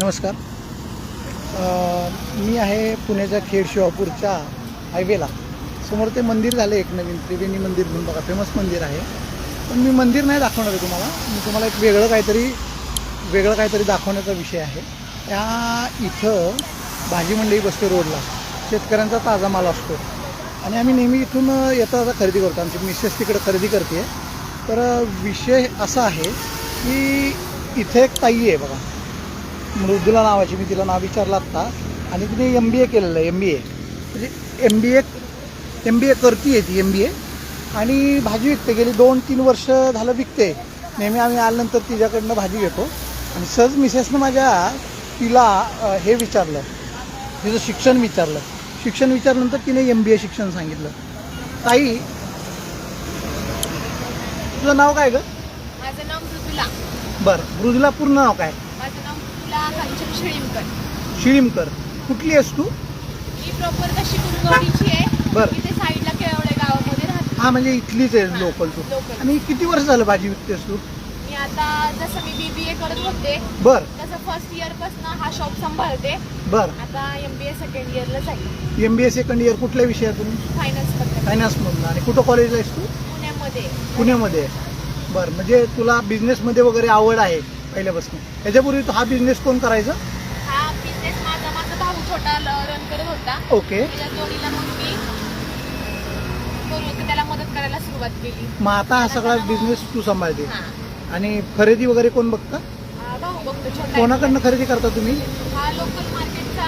नमस्कार. मी आहे पुण्याच्या खेड शिवापूरच्या हायवेला. समोर ते मंदिर झालं एक नवीन त्रिवेणी मंदिर म्हणून, बघा फेमस मंदिर आहे. पण मी मंदिर नाही दाखवणार आहे तुम्हाला. मी तुम्हाला एक वेगळं काहीतरी दाखवण्याचा विषय आहे. इथं भाजी मंडई बसते रोडला. शेतकऱ्यांचा ताजा माल असतो आणि आम्ही नेहमी इथून येता जाता खरेदी करतो. आमची मिसेस तिकडे खरेदी करते. तर विषय असा आहे की इथे एक ताई आहे बघा, मृदुला नावाची. मी तिला नाव विचारलं आत्ता आणि तिने MBA केलेलं आहे. म्हणजे MBA करते ती MBA आणि भाजी विकते. गेली 2-3 वर्ष झालं विकते. नेहमी आम्ही आल्यानंतर तिच्याकडनं भाजी घेतो. आणि सहज मिसेसनं माझ्या तिला हे विचारलं, तिचं शिक्षण विचारल्यानंतर तिने MBA शिक्षण सांगितलं. ताई, तुझं नाव काय गं? माझं नाव मृदुला. बरं, मृदुला पूर्ण नाव काय? माझं नाव मृदुला कांचन शिळीमकर. कुठली आहेस तू? मी प्रॉपर तशी कुंभवडीची आहे. बरं. इथे साईडला केवढे गावामध्ये राहते. हां, म्हणजे इथलीच आहे लोकल तू. लोकल. आणि किती वर्ष झालं भाजी विकतेस तू? मी आता जसं मी BBA करत होते बरं तसं फर्स्ट इयर पासून हा शॉप सांभाळते. बरं. आता MBA सेकंड इयरला जाईल. MBA सेकंड इयर कुठल्या विषयातून? फायनान्समधून. आणि कुठं कॉलेजला आहेस तू? पुण्यामध्ये. बरं, म्हणजे तुला बिझनेसमध्ये वगैरे आवड आहे पहिल्यापासून. याच्यापूर्वी हा बिझनेस कोण करायचा? हा बिझनेस माझा भाऊ छोटा रन करत होता. ओके. त्याच्या जोडीला मग मी त्याला मदत करायला सुरुवात केली. मग आता हा सगळा बिझनेस तू सांभाळते. हा. आणि खरेदी वगैरे कोण बघतं? भाऊ बघतो छोटा. कोणाकडनं खरेदी करता तुम्ही? हा लोकल मार्केटचा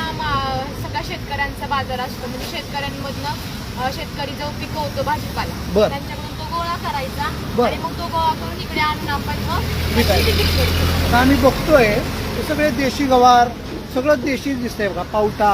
सगळा शेतकऱ्यांचा बाजार असतो. म्हणजे शेतकऱ्यांमधनं शेतकरी जो पिकवतो भाजीपाला, बरं. त्यांच्याकडून तो गोळा करायचा. बरं. आणि मग तो गोळा करून इकडे आणून आपण मग विकायचं. विक्री करतो. आता आम्ही बघतोय हे सगळे देशी गवार, सगळं देशी दिसतंय बघा. पावटा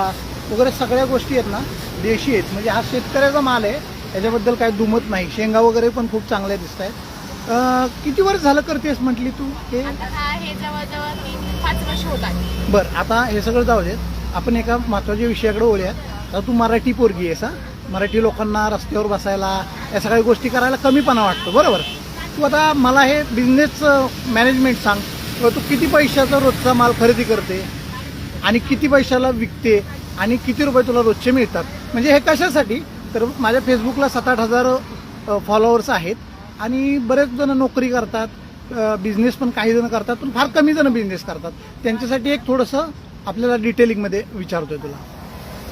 वगैरे सगळ्या गोष्टी आहेत ना देशी आहेत. म्हणजे हा शेतकऱ्याचा माल आहे, याच्याबद्दल काही दुमत नाही. शेंगा वगैरे पण खूप चांगल्या दिसत आहेत. किती वर्ष झालं करतेस म्हटली तू हे? आता हे जवळजवळ 5 वर्ष होतात. बरं, आता हे सगळं जाऊ देत. आपण एका महत्त्वाच्या विषयाकडे बोलूया. आता तू मराठी पोरगी आहेस. मराठी लोकांना रस्त्यावर बसायला, या सगळ्या गोष्टी करायला कमीपणा वाटतो, बरोबर? तू आता मला हे बिझनेस मॅनेजमेंट सांग. किंवा तू किती पैशाचा रोजचा माल खरेदी करते आणि किती पैशाला विकते आणि किती रुपये तुला रोजचे मिळतात? म्हणजे हे कशासाठी? तर माझ्या फेसबुकला 7-8 हजार फॉलोअर्स आहेत आणि बरेच जण नोकरी करतात, बिझनेस पण काही जण करतात, पण फार कमी जण बिझनेस करतात. त्यांच्यासाठी एक थोडंसं आपल्याला डिटेलिंगमध्ये विचारतोय तुला.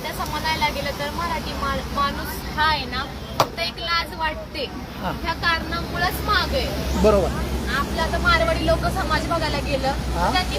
तसं म्हणायला गेलं तर मराठी माणूस हा आहे ना, फक्त एक लाज वाटते हा. ह्या कारणामुळेच माग आहे. बरोबर. आपला तर मारवाडी लोक समाज बघायला गेलं हा. तर त्यांनी